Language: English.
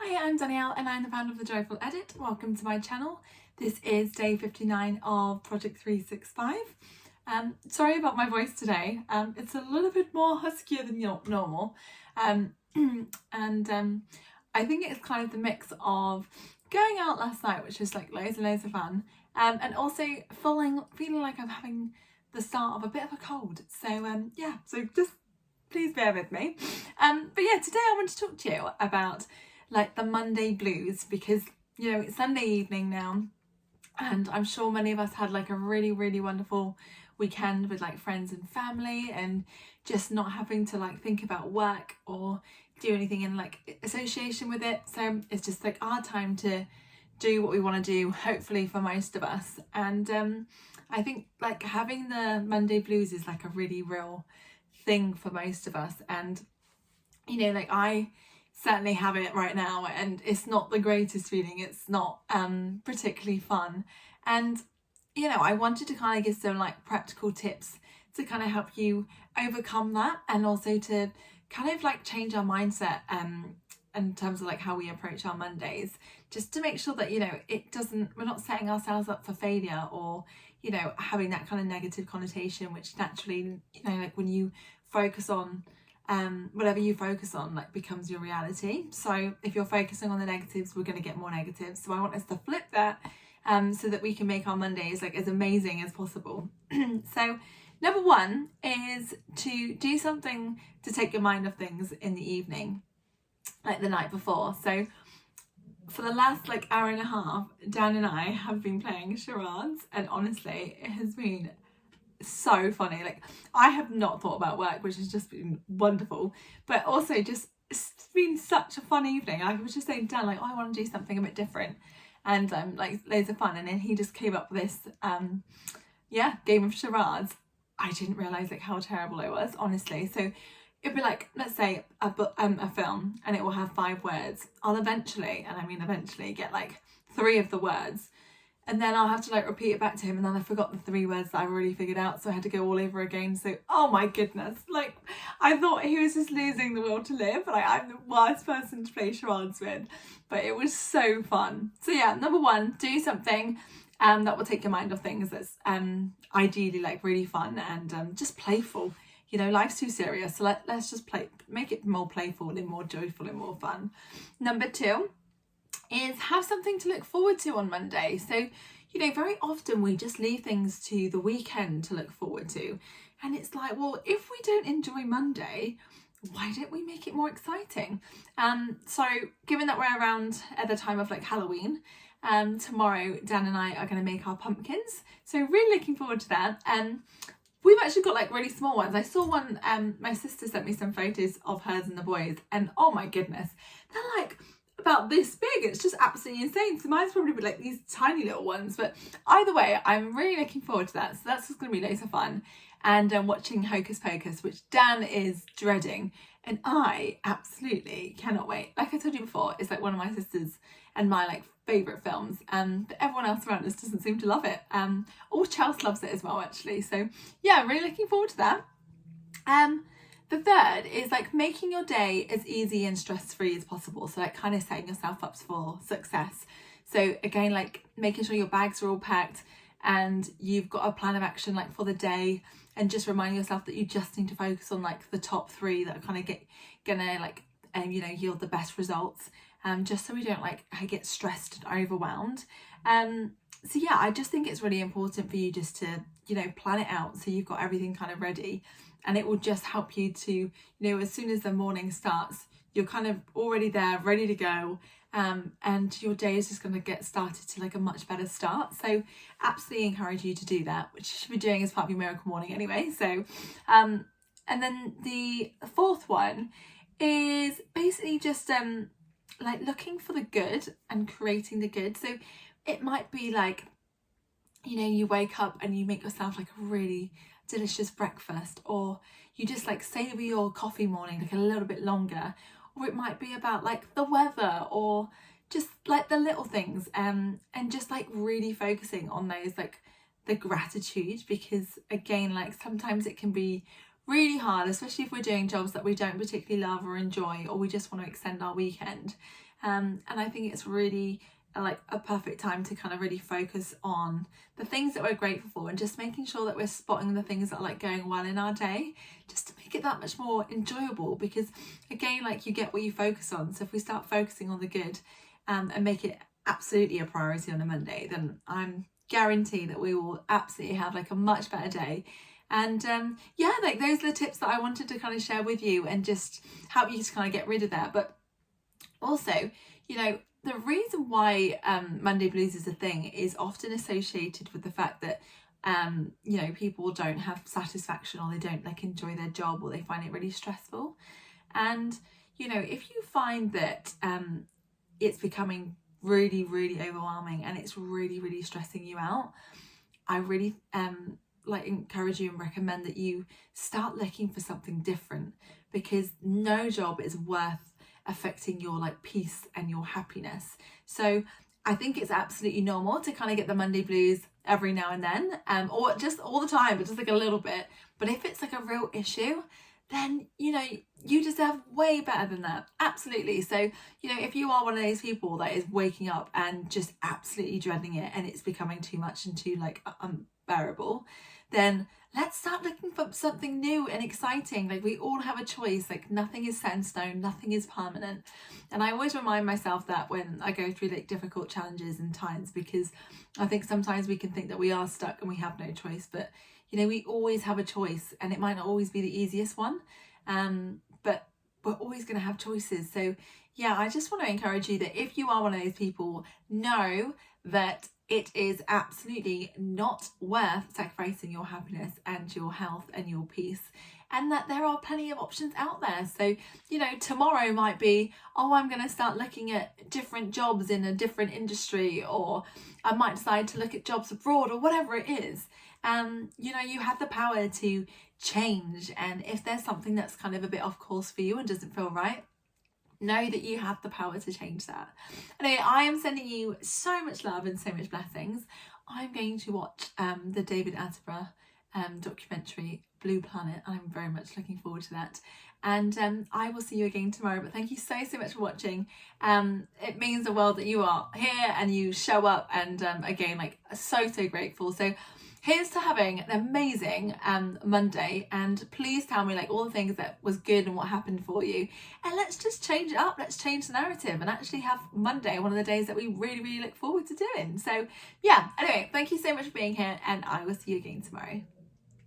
Hi, I'm Danielle and I'm the founder of The Joyful Edit. Welcome to my channel. This is day 59 of Project 365. Sorry about my voice today. It's a little bit more huskier than normal. I think it's kind of the mix of going out last night, which was like loads and loads of fun, and also feeling like I'm having the start of a bit of a cold. So yeah, so just please bear with me. But yeah, today I want to talk to you about like the Monday blues, because you know it's Sunday evening now, and I'm sure many of us had like a really wonderful weekend with like friends and family, and just not having to like think about work or do anything in like association with it. So it's just like our time to do what we want to do, hopefully for most of us. And I think like having the Monday blues is like a really real thing for most of us. And you know, like I certainly have it right now, and it's not the greatest feeling. It's not particularly fun. And you know, I wanted to kind of give some like practical tips to kind of help you overcome that, and also to kind of like change our mindset in terms of like how we approach our Mondays, just to make sure that, you know, we're not setting ourselves up for failure, or you know, having that kind of negative connotation, which naturally, you know, like when you focus on whatever you focus on like becomes your reality. So if you're focusing on the negatives, we're going to get more negatives. So I want us to flip that, so that we can make our Mondays like as amazing as possible. So number one is to do something to take your mind off things in the evening, like the night before. So for the last like hour and a half, Dan and I have been playing charades, and honestly it has been so funny. Like I have not thought about work, which has just been wonderful, but also just it's been such a fun evening. I was just saying to Dan, like, oh, I want to do something a bit different, and like loads of fun. And then he just came up with this game of charades. I didn't realise like how terrible it was, honestly. So it'd be like, let's say a film, and it will have 5 words. I'll eventually, and I mean eventually, get like 3 of the words, and then I'll have to like repeat it back to him, and then I forgot the 3 words that I've already figured out, so I had to go all over again. So oh my goodness, like I thought he was just losing the will to live. Like I'm the worst person to play charades with, but it was so fun. So yeah, number one, do something that will take your mind off things that's ideally like really fun and just playful. You know, life's too serious, so let's just make it more playful and more joyful and more fun. Number 2 is have something to look forward to on Monday. So, you know, very often we just leave things to the weekend to look forward to. And it's like, well, if we don't enjoy Monday, why don't we make it more exciting? So given that we're around at the time of like Halloween, tomorrow Dan and I are going to make our pumpkins. So really looking forward to that. We've actually got like really small ones. I saw one, my sister sent me some photos of hers and the boys, and oh my goodness, they're like about this big. It's just absolutely insane. So mine's probably like these tiny little ones, but either way, I'm really looking forward to that. So that's just going to be loads of fun. And watching Hocus Pocus, which Dan is dreading, and I absolutely cannot wait. Like I told you before, it's like one of my sisters and my like favourite films, but everyone else around us doesn't seem to love it. Chelsea loves it as well, actually. So yeah, really looking forward to that. The third is like making your day as easy and stress-free as possible. So like kind of setting yourself up for success. So again, like making sure your bags are all packed and you've got a plan of action like for the day, and just reminding yourself that you just need to focus on like the top 3 that are kind of gonna like you know, yield the best results, just so we don't like get stressed and overwhelmed. So yeah, I just think it's really important for you just to, you know, plan it out so you've got everything kind of ready, and it will just help you to, you know, as soon as the morning starts, you're kind of already there, ready to go, and your day is just going to get started to like a much better start. So absolutely encourage you to do that, which you should be doing as part of your miracle morning anyway. So and then the 4th one is basically just like looking for the good and creating the good. So it might be like, you know, you wake up and you make yourself like a really delicious breakfast, or you just like savor your coffee morning like a little bit longer, or it might be about like the weather, or just like the little things, and just like really focusing on those, like the gratitude, because again, like sometimes it can be really hard, especially if we're doing jobs that we don't particularly love or enjoy, or we just want to extend our weekend. And I think it's really like a perfect time to kind of really focus on the things that we're grateful for, and just making sure that we're spotting the things that are like going well in our day, just to make it that much more enjoyable. Because again, like, you get what you focus on. So if we start focusing on the good, and make it absolutely a priority on a Monday, then I'm guarantee that we will absolutely have like a much better day. And yeah, like, those are the tips that I wanted to kind of share with you and just help you to kind of get rid of that. But also, you know, the reason why Monday blues is a thing is often associated with the fact that you know, people don't have satisfaction, or they don't like enjoy their job, or they find it really stressful. And you know, if you find that it's becoming really, really overwhelming and it's really, really stressing you out, I really like encourage you and recommend that you start looking for something different, because no job is worth affecting your like peace and your happiness. So I think it's absolutely normal to kind of get the Monday blues every now and then, or just all the time, but just like a little bit. But if it's like a real issue, then you know, you deserve way better than that. Absolutely. So you know, if you are one of those people that is waking up and just absolutely dreading it, and it's becoming too much and too like unbearable, then let's start looking for something new and exciting. Like, we all have a choice. Like, nothing is set in stone, nothing is permanent. And I always remind myself that when I go through like difficult challenges and times, because I think sometimes we can think that we are stuck and we have no choice, but you know, we always have a choice, and it might not always be the easiest one, but we're always going to have choices. So yeah, I just want to encourage you that if you are one of those people, know that it is absolutely not worth sacrificing your happiness and your health and your peace, and that there are plenty of options out there. So you know, tomorrow might be, oh, I'm going to start looking at different jobs in a different industry, or I might decide to look at jobs abroad, or whatever it is. You know, you have the power to change, and if there's something that's kind of a bit off course for you and doesn't feel right, know that you have the power to change that. Anyway, I am sending you so much love and so much blessings. I'm going to watch the David Attenborough documentary Blue Planet. I'm very much looking forward to that. And I will see you again tomorrow. But thank you so much for watching. It means the world that you are here and you show up. And again, like, so grateful. So here's to having an amazing Monday, and please tell me like all the things that was good and what happened for you, and let's just change it up. Let's change the narrative and actually have Monday one of the days that we really, really look forward to doing. So yeah, anyway, thank you so much for being here, and I will see you again tomorrow.